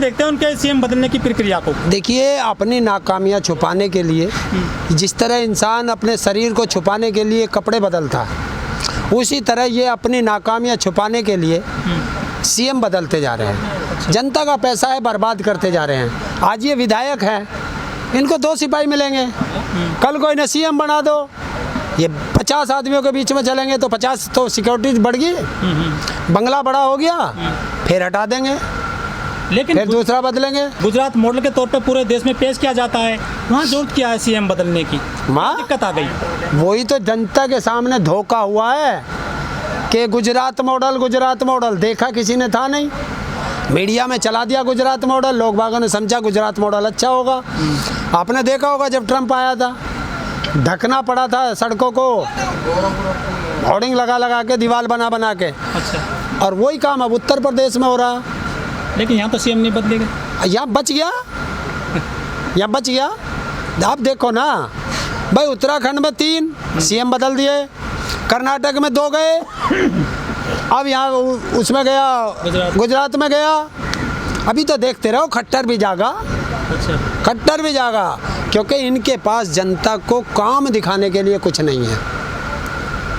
देखते हैं उनके सीएम बदलने की प्रक्रिया को? देखिए, अपनी नाकामियाँ छुपाने के लिए जिस तरह इंसान अपने शरीर को छुपाने के लिए कपड़े बदलता है, उसी तरह ये अपनी नाकामियाँ छुपाने के लिए सीएम बदलते जा रहे हैं। जनता का पैसा है, बर्बाद करते जा रहे हैं। आज ये विधायक हैं, इनको 2 सिपाही मिलेंगे, कल को इन्हें सीएम बना दो, ये 50 आदमियों के बीच में चलेंगे तो 50 तो सिक्योरिटी बढ़ गई, बंगला बड़ा हो गया, फिर हटा देंगे, लेकिन फिर दूसरा बदलेंगे। गुजरात मॉडल के तौर पे पूरे देश में पेश किया जाता है, वहाँ जरूरत क्या है सीएम बदलने की? दिक्कत आ गई। वही तो जनता के सामने धोखा हुआ है कि गुजरात मॉडल देखा किसी ने था नहीं, मीडिया में चला दिया गुजरात मॉडल, लोग बागों ने समझा गुजरात मॉडल अच्छा होगा। आपने देखा होगा जब ट्रंप आया था, ढकना पड़ा था सड़कों को, होर्डिंग लगा के, दीवार बना के। अच्छा। और वही काम अब उत्तर प्रदेश में हो रहा, लेकिन यहाँ तो सीएम नहीं बदलेगा। यहाँ बच गया। आप देखो ना भाई, उत्तराखंड में 3 सीएम बदल दिए, कर्नाटक में 2 गए, अब यहाँ उसमें गया, गुजरात में गया। अभी तो देखते रहो, खट्टर भी जागा। अच्छा। खट्टर भी जागा, क्योंकि इनके पास जनता को काम दिखाने के लिए कुछ नहीं है,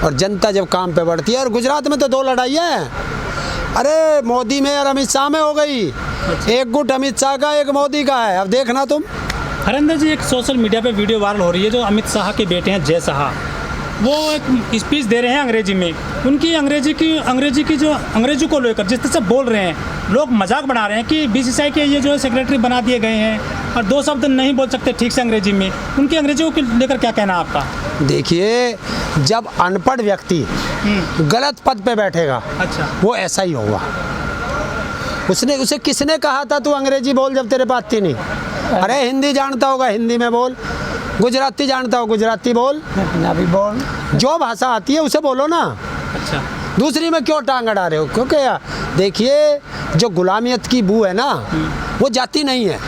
और जनता जब काम पे बढ़ती है। और गुजरात में तो 2 लड़ाइयाँ हैं, अरे मोदी में और अमित शाह में हो गई। एक गुट अमित शाह का, एक मोदी का है। अब देखना तुम। हरिंदर जी, एक सोशल मीडिया पे वीडियो वायरल हो रही है, जो अमित शाह के बेटे हैं जय शाह, वो एक स्पीच दे रहे हैं अंग्रेजी में। उनकी अंग्रेजी को लेकर जिस तरह से बोल रहे हैं, लोग मजाक बना रहे हैं कि बीसीसीआई के ये जो है सेक्रेटरी बना दिए गए हैं और 2 शब्द नहीं बोल सकते ठीक से अंग्रेजी में। उनकी अंग्रेजी को लेकर क्या कहना है आपका? देखिए, जब अनपढ़ व्यक्ति गलत पद पे बैठेगा, अच्छा, वो ऐसा ही होगा। उसे किसने कहा था तू अंग्रेजी बोल जब तेरे पास थी नहीं? अरे हिंदी जानता होगा, हिंदी में बोल। गुजराती जानता हो, गुजराती बोल। पंजाबी बोल। जो भाषा आती है उसे बोलो ना। अच्छा। दूसरी में क्यों टांग अड़ा रहे हो? क्योंकि देखिए, जो गुलामियत की बू है ना, वो जाती नहीं है।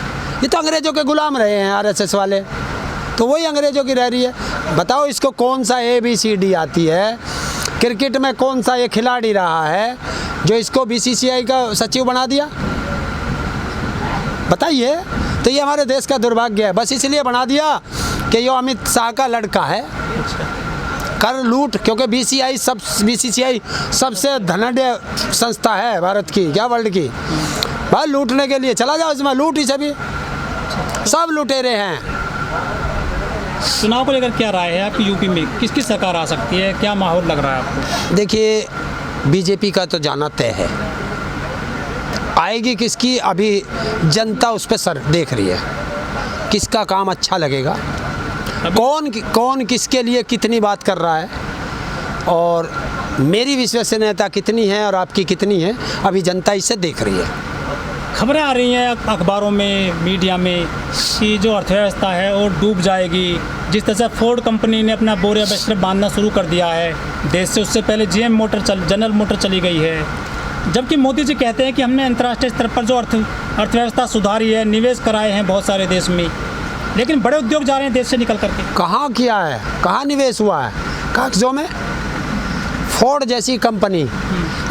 ये तो अंग्रेजों के गुलाम रहे हैं आरएसएस वाले, तो वही अंग्रेजों की रह रही है। बताओ, इसको कौन सा ABCD आती है? क्रिकेट में कौन सा ये खिलाड़ी रहा है जो इसको बीसीसीआई का सचिव बना दिया? बताइए। तो ये हमारे देश का दुर्भाग्य है। बस इसलिए बना दिया कि ये अमित शाह का लड़का है। कर लूट, क्योंकि बीसीसीआई सबसे धनाढ्य संस्था है भारत की, क्या वर्ल्ड की। भाई लूटने के लिए चला जाओ, इसमें लूट ही सभी, सब लुटेरे हैं। चुनाव को लेकर क्या राय है आपकी? यूपी में किसकी सरकार आ सकती है? क्या माहौल लग रहा है आपको? देखिए, बीजेपी का तो जाना तय है। आएगी किसकी, अभी जनता उस पर सर देख रही है, किसका काम अच्छा लगेगा, कौन किसके लिए कितनी बात कर रहा है, और मेरी विश्वसनीयता कितनी है और आपकी कितनी है, अभी जनता इसे देख रही है। खबरें आ रही हैं अखबारों में, मीडिया में, कि जो अर्थव्यवस्था है वो डूब जाएगी। जिस तरह से फोर्ड कंपनी ने अपना बोरिया बिस्तर बांधना शुरू कर दिया है देश से, उससे पहले जनरल मोटर चली गई है। जबकि मोदी जी कहते हैं कि हमने अंतर्राष्ट्रीय स्तर पर जो अर्थव्यवस्था सुधारी है, निवेश कराए हैं बहुत सारे देश में, लेकिन बड़े उद्योग जा रहे हैं देश से निकल करके। कहाँ किया है, कहाँ निवेश हुआ है? कागजों में। फोर्ड जैसी कंपनी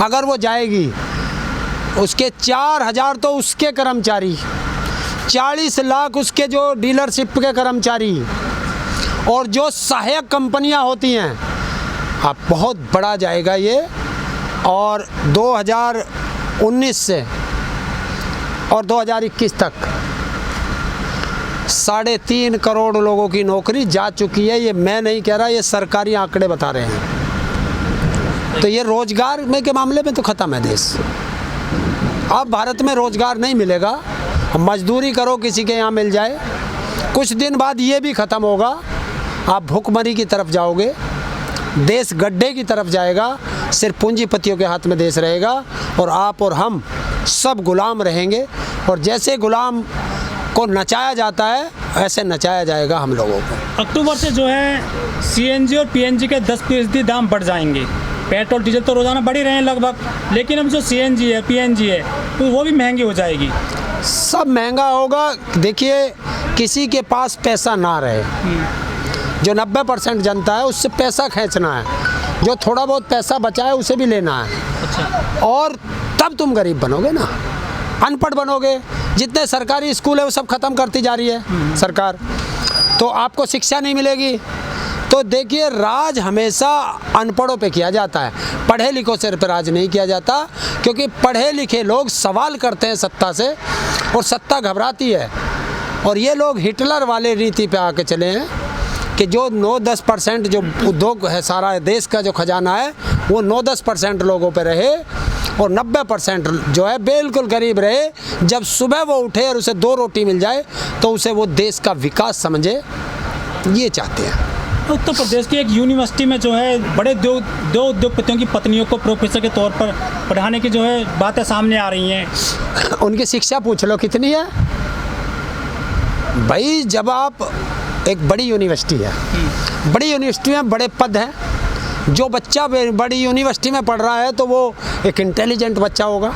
अगर वो जाएगी, उसके 4000 तो उसके कर्मचारी, 40 लाख उसके जो डीलरशिप के कर्मचारी, और जो सहायक कंपनियां होती हैं, अब बहुत बड़ा जाएगा ये। और 2019 से और 2021 तक 3.5 करोड़ लोगों की नौकरी जा चुकी है। ये मैं नहीं कह रहा, ये सरकारी आंकड़े बता रहे हैं। तो ये रोजगार में के मामले में तो ख़त्म है देश। अब भारत में रोजगार नहीं मिलेगा, मजदूरी करो किसी के यहाँ मिल जाए, कुछ दिन बाद ये भी ख़त्म होगा। आप भूखमरी की तरफ जाओगे, देश गड्ढे की तरफ जाएगा, सिर्फ पूंजीपतियों के हाथ में देश रहेगा, और आप और हम सब गुलाम रहेंगे। और जैसे गुलाम को नचाया जाता है, ऐसे नचाया जाएगा हम लोगों को। अक्टूबर से जो है CNG और PNG के 10% दाम बढ़ जाएंगे। पेट्रोल डीजल तो रोज़ाना बढ़ ही रहे हैं लगभग, लेकिन अब जो CNG है, PNG है, तो वो भी महंगी हो जाएगी। सब महंगा होगा। देखिए, किसी के पास पैसा ना रहे, जो 90% जनता है उससे पैसा खींचना है, जो थोड़ा बहुत पैसा बचा है उसे भी लेना है। अच्छा। और तब तुम गरीब बनोगे ना, अनपढ़ बनोगे। जितने सरकारी स्कूल है वो सब ख़त्म करती जा रही है सरकार। तो आपको शिक्षा नहीं मिलेगी। तो देखिए, राज हमेशा अनपढ़ों पे किया जाता है, पढ़े लिखों से पर राज नहीं किया जाता, क्योंकि पढ़े लिखे लोग सवाल करते हैं सत्ता से और सत्ता घबराती है। और ये लोग हिटलर वाले रीति पे आके चले हैं कि जो 9-10% जो उद्योग है, सारा देश का जो खजाना है वो 9-10% लोगों पे रहे और 90% जो है बिल्कुल गरीब रहे। जब सुबह वो उठे और उसे 2 रोटी मिल जाए तो उसे वो देश का विकास समझे, ये चाहते हैं। उत्तर प्रदेश की एक यूनिवर्सिटी में जो है बड़े दो उद्योगपतियों की पत्नियों को प्रोफेसर के तौर पर पढ़ाने की जो है बातें सामने आ रही हैं। उनकी शिक्षा पूछ लो कितनी है भाई। जब आप एक बड़ी यूनिवर्सिटी है, बड़ी यूनिवर्सिटी में बड़े पद हैं, जो बच्चा बड़ी यूनिवर्सिटी में पढ़ रहा है तो वो एक इंटेलिजेंट बच्चा होगा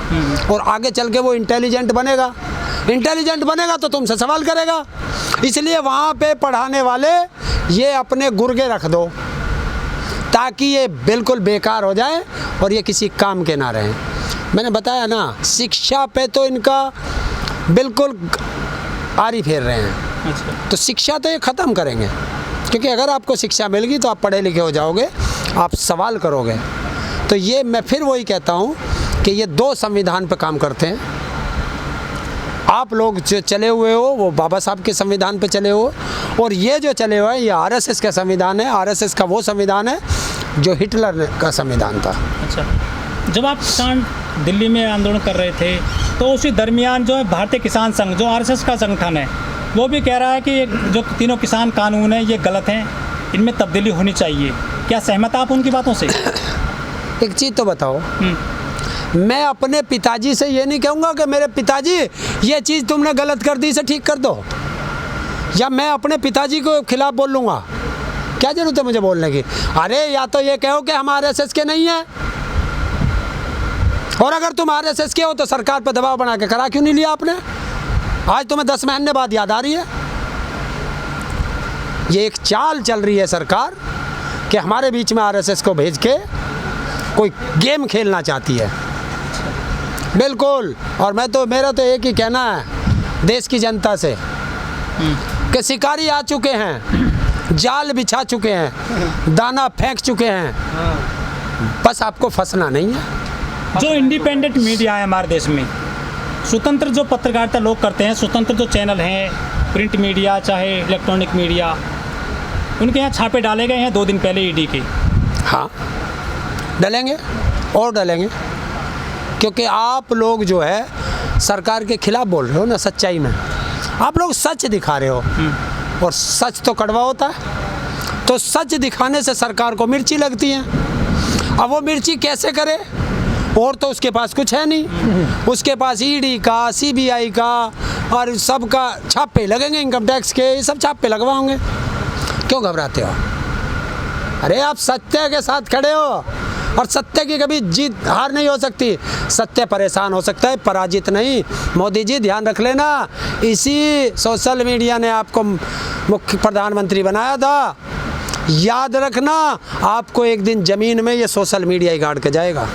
और आगे चल के वो इंटेलिजेंट बनेगा। इंटेलिजेंट बनेगा तो तुमसे सवाल करेगा। इसलिए वहाँ पे पढ़ाने वाले ये अपने गुर्गे रख दो ताकि ये बिल्कुल बेकार हो जाए और ये किसी काम के ना रहें। मैंने बताया ना, शिक्षा पे तो इनका बिल्कुल आरी फेर रहे हैं। अच्छा। तो शिक्षा तो ये ख़त्म करेंगे, क्योंकि अगर आपको शिक्षा मिल गई तो आप पढ़े लिखे हो जाओगे, आप सवाल करोगे। तो ये मैं फिर वही कहता हूँ कि ये 2 संविधान पे काम करते हैं। आप लोग जो चले हुए हो वो बाबा साहब के संविधान पे चले हो, और ये जो चले हुए हैं ये आरएसएस का संविधान है। आरएसएस का वो संविधान है जो हिटलर का संविधान था। अच्छा, जब आप किसान दिल्ली में आंदोलन कर रहे थे तो उसी दरमियान जो है भारतीय किसान संघ, जो आरएसएस का संगठन है, वो भी कह रहा है कि जो तीनों किसान कानून हैं ये गलत हैं, इनमें तब्दीली होनी चाहिए। क्या सहमत आप उनकी बातों से? एक चीज़ तो बताओ, मैं अपने पिताजी से ये नहीं कहूँगा कि मेरे पिताजी ये चीज़ तुमने गलत कर दी, इसे ठीक कर दो, या मैं अपने पिताजी को खिलाफ बोल लूँगा। क्या जरूरत है मुझे बोलने की? अरे या तो ये कहो कि हम आरएसएस के नहीं हैं, और अगर तुम आरएसएस के हो तो सरकार पर दबाव बना के करा क्यों नहीं लिया आपने? आज तुम्हें 10 महीने बाद याद आ रही है। ये एक चाल चल रही है सरकार कि हमारे बीच में आरएसएस को भेज के कोई गेम खेलना चाहती है। बिल्कुल। और मेरा तो एक ही कहना है देश की जनता से कि शिकारी आ चुके हैं, जाल बिछा चुके हैं, दाना फेंक चुके हैं, बस आपको फंसना नहीं है। जो इंडिपेंडेंट मीडिया है हमारे देश में, स्वतंत्र जो पत्रकारिता लोग करते हैं, स्वतंत्र जो चैनल हैं, प्रिंट मीडिया चाहे इलेक्ट्रॉनिक मीडिया, उनके यहाँ छापे डाले गए हैं 2 दिन पहले ईडी के। हाँ, डलेंगे और डलेंगे, क्योंकि आप लोग जो है सरकार के खिलाफ बोल रहे हो ना, सच्चाई में आप लोग सच दिखा रहे हो, और सच तो कड़वा होता है। तो सच दिखाने से सरकार को मिर्ची लगती है। अब वो मिर्ची कैसे करे? और तो उसके पास कुछ है नहीं, उसके पास ईडी का, सीबीआई का और सबका छापे लगेंगे, इनकम टैक्स के, ये सब छापे लगवाओगे। क्यों घबराते हो? अरे आप सत्य के साथ खड़े हो, और सत्य की कभी जीत हार नहीं हो सकती। सत्य परेशान हो सकता है, पराजित नहीं। मोदी जी ध्यान रख लेना, इसी सोशल मीडिया ने आपको मुख्य प्रधानमंत्री बनाया था। याद रखना, आपको एक दिन ज़मीन में ये सोशल मीडिया ही गाड़ के जाएगा।